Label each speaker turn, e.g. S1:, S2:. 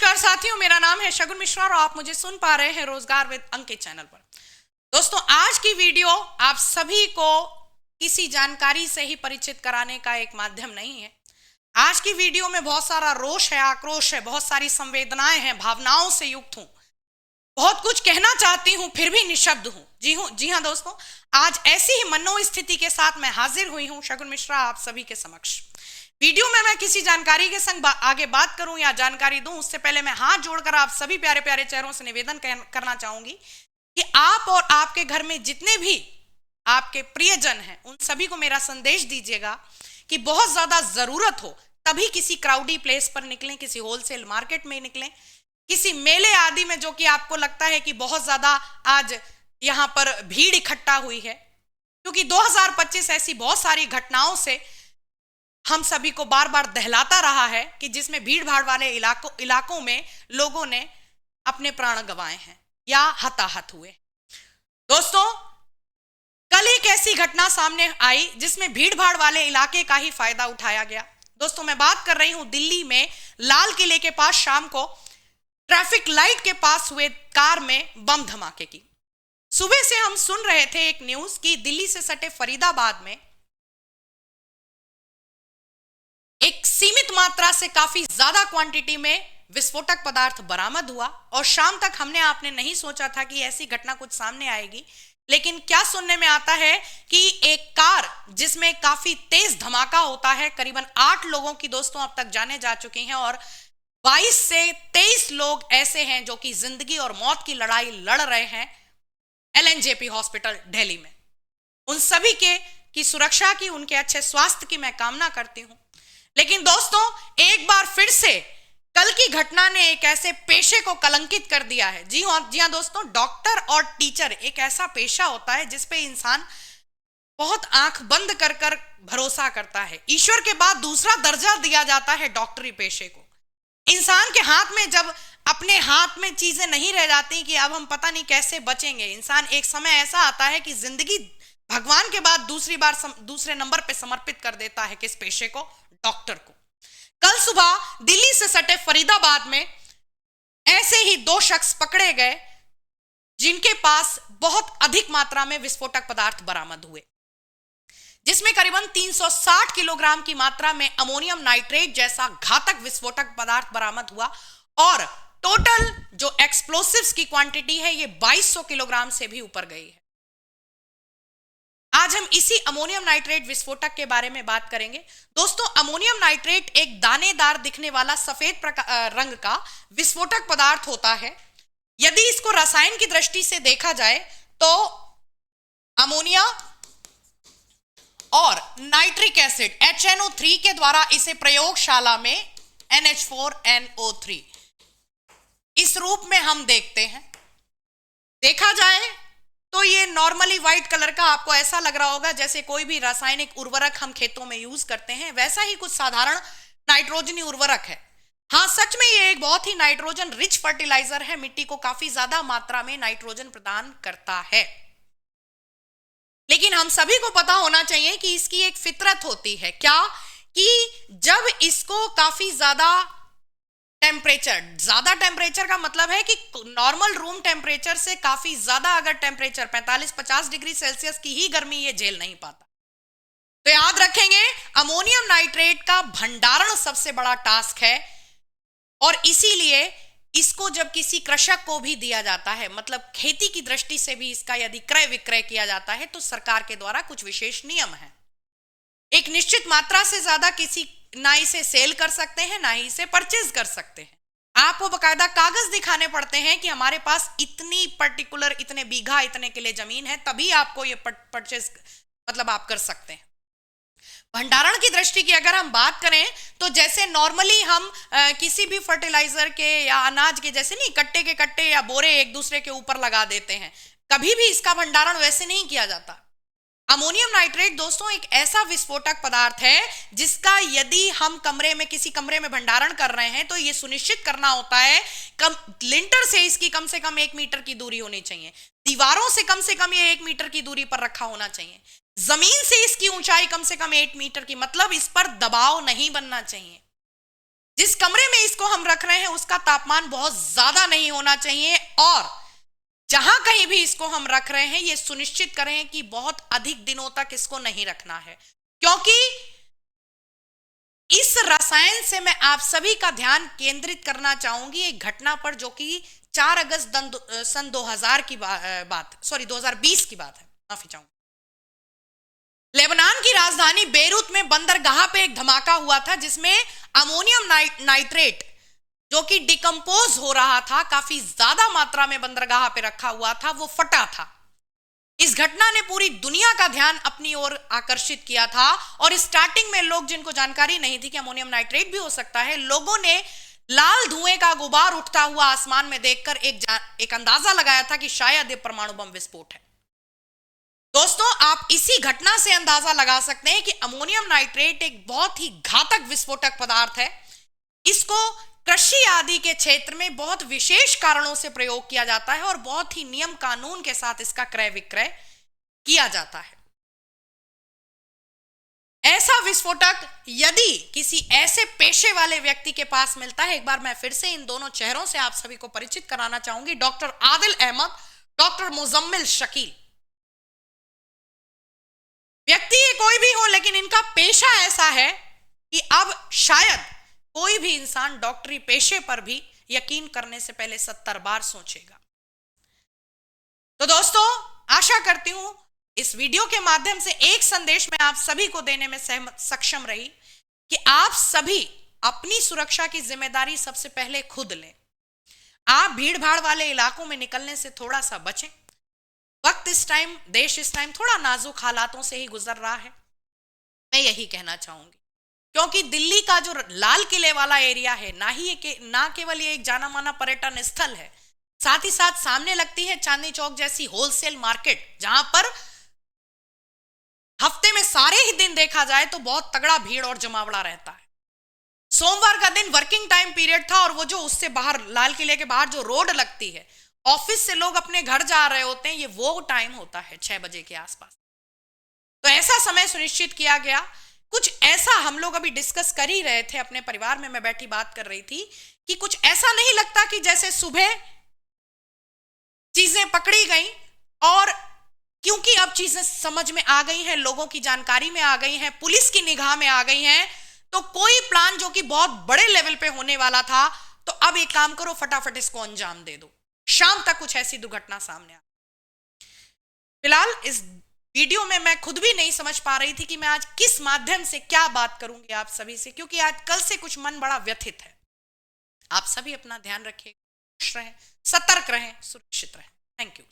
S1: नमस्कार साथियों, मेरा नाम है शगुन मिश्रा और आप मुझे सुन पा रहे हैं रोजगार विद अंकित चैनल पर। दोस्तों, आज की वीडियो आप सभी को किसी जानकारी से ही परिचित कराने का एक माध्यम नहीं है। आज की वीडियो में बहुत सारा रोष है, आक्रोश है, बहुत सारी संवेदनाएं हैं, भावनाओं से युक्त हूं। बहुत कुछ कहना चाहती हूं, फिर भी निशब्द हूं। जी हाँ दोस्तों, आज ऐसी ही मनोस्थिति के साथ मैं हाजिर हुई हूं शगुन मिश्रा आप सभी के समक्ष। वीडियो में मैं किसी जानकारी के संग आगे बात करूं या जानकारी दूं, उससे पहले मैं हाथ जोड़कर आप सभी प्यारे प्यारे चेहरों से निवेदन करना चाहूंगी कि आप और आपके घर में जितने भी आपके प्रियजन हैं, उन सभी को मेरा संदेश दीजिएगा कि बहुत ज्यादा जरूरत हो तभी किसी क्राउडी प्लेस पर निकलें, किसी होलसेल मार्केट में निकलें, किसी मेले आदि में जो कि आपको लगता है कि बहुत ज्यादा आज यहां पर भीड़ इकट्ठा हुई है, क्योंकि 2025 ऐसी बहुत सारी घटनाओं से हम सभी को बार बार दहलाता रहा है कि जिसमें भीड़ भाड़ वाले इलाकों में लोगों ने अपने प्राण गंवाए हैं या हताहत हुए। दोस्तों, कल एक ऐसी घटना सामने आई जिसमें भीड़ भाड़ वाले इलाके का ही फायदा उठाया गया। दोस्तों, मैं बात कर रही हूं दिल्ली में लाल किले के पास शाम को ट्रैफिक लाइट के पास हुए कार में बम धमाके की। सुबह से हम सुन रहे थे एक न्यूज कि दिल्ली से सटे फरीदाबाद में एक सीमित मात्रा से काफी ज्यादा क्वांटिटी में विस्फोटक पदार्थ बरामद हुआ और शाम तक हमने आपने नहीं सोचा था कि ऐसी घटना कुछ सामने आएगी। लेकिन क्या सुनने में आता है कि एक कार जिसमें काफी तेज धमाका होता है, करीबन 8 लोगों की दोस्तों अब तक जाने जा चुकी हैं और 22 से 23 लोग ऐसे हैं जो कि जिंदगी और मौत की लड़ाई लड़ रहे हैं एलएनजेपी हॉस्पिटल दिल्ली में। उन सभी की सुरक्षा की, उनके अच्छे स्वास्थ्य की मैं कामना करती हूं। लेकिन दोस्तों, एक बार फिर से कल की घटना ने एक ऐसे पेशे को कलंकित कर दिया है। जी हाँ दोस्तों, डॉक्टर और टीचर एक ऐसा पेशा होता है जिसपे इंसान बहुत आंख बंद कर कर भरोसा करता है। ईश्वर के बाद दूसरा दर्जा दिया जाता है डॉक्टरी पेशे को। इंसान के हाथ में जब अपने हाथ में चीजें नहीं रह जाती कि अब हम पता नहीं कैसे बचेंगे, इंसान एक समय ऐसा आता है कि जिंदगी भगवान के बाद दूसरे नंबर पे समर्पित कर देता है किस पेशे को? डॉक्टर को। कल सुबह दिल्ली से सटे फरीदाबाद में ऐसे ही 2 शख्स पकड़े गए जिनके पास बहुत अधिक मात्रा में विस्फोटक पदार्थ बरामद हुए, जिसमें करीबन 360 किलोग्राम की मात्रा में अमोनियम नाइट्रेट जैसा घातक विस्फोटक पदार्थ बरामद हुआ और टोटल जो एक्सप्लोसिव्स की क्वांटिटी है ये 2200 किलोग्राम से भी ऊपर गई है। आज हम इसी अमोनियम नाइट्रेट विस्फोटक के बारे में बात करेंगे। दोस्तों, अमोनियम नाइट्रेट एक दानेदार दिखने वाला सफेद रंग का विस्फोटक पदार्थ होता है। यदि इसको रसायन की दृष्टि से देखा जाए तो अमोनिया और नाइट्रिक एसिड HNO3 के द्वारा इसे प्रयोगशाला में NH4NO3 इस रूप में हम देखते हैं। देखा जाए तो ये नॉर्मली व्हाइट कलर का आपको ऐसा लग रहा होगा जैसे कोई भी रासायनिक उर्वरक हम खेतों में यूज करते हैं, वैसा ही कुछ साधारण नाइट्रोजनी उर्वरक है। हाँ, सच में ये एक बहुत ही नाइट्रोजन रिच फर्टिलाइजर है, मिट्टी को काफी ज्यादा मात्रा में नाइट्रोजन प्रदान करता है। लेकिन हम सभी को पता होना चाहिए कि इसकी एक फितरत होती है। क्या? कि जब इसको काफी ज्यादा टेम्परेचर का मतलब है कि नॉर्मल रूम टेम्परेचर से काफी ज्यादा अगर टेम्परेचर 45-50 डिग्री सेल्सियस की ही गर्मी ये झेल नहीं पाता, तो याद रखेंगे अमोनियम नाइट्रेट का भंडारण सबसे बड़ा टास्क है और इसीलिए इसको जब किसी कृषक को भी दिया जाता है, मतलब खेती की दृष्टि से भी इसका यदि क्रय विक्रय किया जाता है तो सरकार के द्वारा कुछ विशेष नियम है। एक निश्चित मात्रा से ज्यादा किसी ना इसे सेल कर सकते हैं, ना ही इसे परचेज कर सकते हैं। आपको बकायदा कागज दिखाने पड़ते हैं कि हमारे पास इतनी पर्टिकुलर, इतने बीघा, इतने किले जमीन है, तभी आपको ये परचेज मतलब आप कर सकते हैं। भंडारण की दृष्टि की अगर हम बात करें तो जैसे नॉर्मली हम किसी भी फर्टिलाइजर के या अनाज के जैसे नहीं कट्टे के कट्टे या बोरे एक दूसरे के ऊपर लगा देते हैं, कभी भी इसका भंडारण वैसे नहीं किया जाता। अमोनियम नाइट्रेट दोस्तों एक ऐसा विस्फोटक पदार्थ है जिसका यदि हम किसी कमरे में भंडारण कर रहे हैं तो यह सुनिश्चित करना होता है लिंटर से इसकी कम से कम 1 मीटर की दूरी होनी चाहिए, दीवारों से कम ये 1 मीटर की दूरी पर रखा होना चाहिए, जमीन से इसकी ऊंचाई कम से कम 8 मीटर की, मतलब इस पर दबाव नहीं बनना चाहिए। जिस कमरे में इसको हम रख रहे हैं उसका तापमान बहुत ज्यादा नहीं होना चाहिए, और जहां कहीं भी इसको हम रख रहे हैं ये सुनिश्चित करें कि बहुत अधिक दिनों तक इसको नहीं रखना है, क्योंकि इस रसायन से मैं आप सभी का ध्यान केंद्रित करना चाहूंगी एक घटना पर, जो कि 4 अगस्त सन 2000 की बात 2020 की बात है, माफी चाहूंगी। लेबनान की राजधानी बेरूत में बंदरगाह पे एक धमाका हुआ था, जिसमें अमोनियम नाइट्रेट जो कि डिकम्पोज हो रहा था, काफी ज्यादा मात्रा में बंदरगाह पे रखा हुआ था, वो फटा था। इस घटना ने पूरी दुनिया का ध्यान अपनी ओर आकर्षित किया था, और स्टार्टिंग में लोग, जिनको जानकारी नहीं थी कि अमोनियम नाइट्रेट भी हो सकता है, लोगों ने लाल धुएं का गुबार उठता हुआ आसमान में देखकर एक अंदाजा लगाया था कि शायद ये परमाणु बम विस्फोट है। दोस्तों, आप इसी घटना से अंदाजा लगा सकते हैं कि अमोनियम नाइट्रेट एक बहुत ही घातक विस्फोटक पदार्थ है। इसको कृषि आदि के क्षेत्र में बहुत विशेष कारणों से प्रयोग किया जाता है, और बहुत ही नियम कानून के साथ इसका क्रय विक्रय किया जाता है। ऐसा विस्फोटक यदि किसी ऐसे पेशे वाले व्यक्ति के पास मिलता है, एक बार मैं फिर से इन दोनों चेहरों से आप सभी को परिचित कराना चाहूंगी, डॉक्टर आदिल अहमद, डॉक्टर मुजम्मिल शकील। व्यक्ति ये कोई भी हो, लेकिन इनका पेशा ऐसा है कि अब शायद कोई भी इंसान डॉक्टरी पेशे पर भी यकीन करने से पहले 70 बार सोचेगा। तो दोस्तों, आशा करती हूं इस वीडियो के माध्यम से एक संदेश मैं आप सभी को देने में सक्षम रही कि आप सभी अपनी सुरक्षा की जिम्मेदारी सबसे पहले खुद लें। आप भीड़ भाड़ वाले इलाकों में निकलने से थोड़ा सा बचें। वक्त इस टाइम, देश इस टाइम थोड़ा नाजुक हालातों से ही गुजर रहा है, मैं यही कहना चाहूंगी, क्योंकि दिल्ली का जो लाल किले वाला एरिया है, ना केवल ये एक जाना माना पर्यटन स्थल है, साथ ही साथ सामने लगती है चांदनी चौक जैसी होलसेल मार्केट, जहां पर हफ्ते में सारे ही दिन देखा जाए तो बहुत तगड़ा भीड़ और जमावड़ा रहता है। सोमवार का दिन वर्किंग टाइम पीरियड था, और वो जो उससे बाहर, लाल किले के बाहर जो रोड लगती है, ऑफिस से लोग अपने घर जा रहे होते हैं, ये वो टाइम होता है 6 बजे के आसपास। तो ऐसा समय सुनिश्चित किया गया। कुछ ऐसा हम लोग अभी डिस्कस कर ही रहे थे अपने परिवार में, मैं बैठी बात कर रही थी कि कुछ ऐसा नहीं लगता कि जैसे सुबह चीजें पकड़ी गई, और क्योंकि अब चीजें समझ में आ गई हैं, लोगों की जानकारी में आ गई हैं, पुलिस की निगाह में आ गई हैं, तो कोई प्लान जो कि बहुत बड़े लेवल पे होने वाला था, तो अब एक काम करो, फटाफट इसको अंजाम दे दो। शाम तक कुछ ऐसी दुर्घटना सामने आ। फिलहाल इस वीडियो में मैं खुद भी नहीं समझ पा रही थी कि मैं आज किस माध्यम से क्या बात करूंगी आप सभी से, क्योंकि आज कल से कुछ मन बड़ा व्यथित है। आप सभी अपना ध्यान रखिए, खुश रहें, सतर्क रहें, सुरक्षित रहें। Thank you.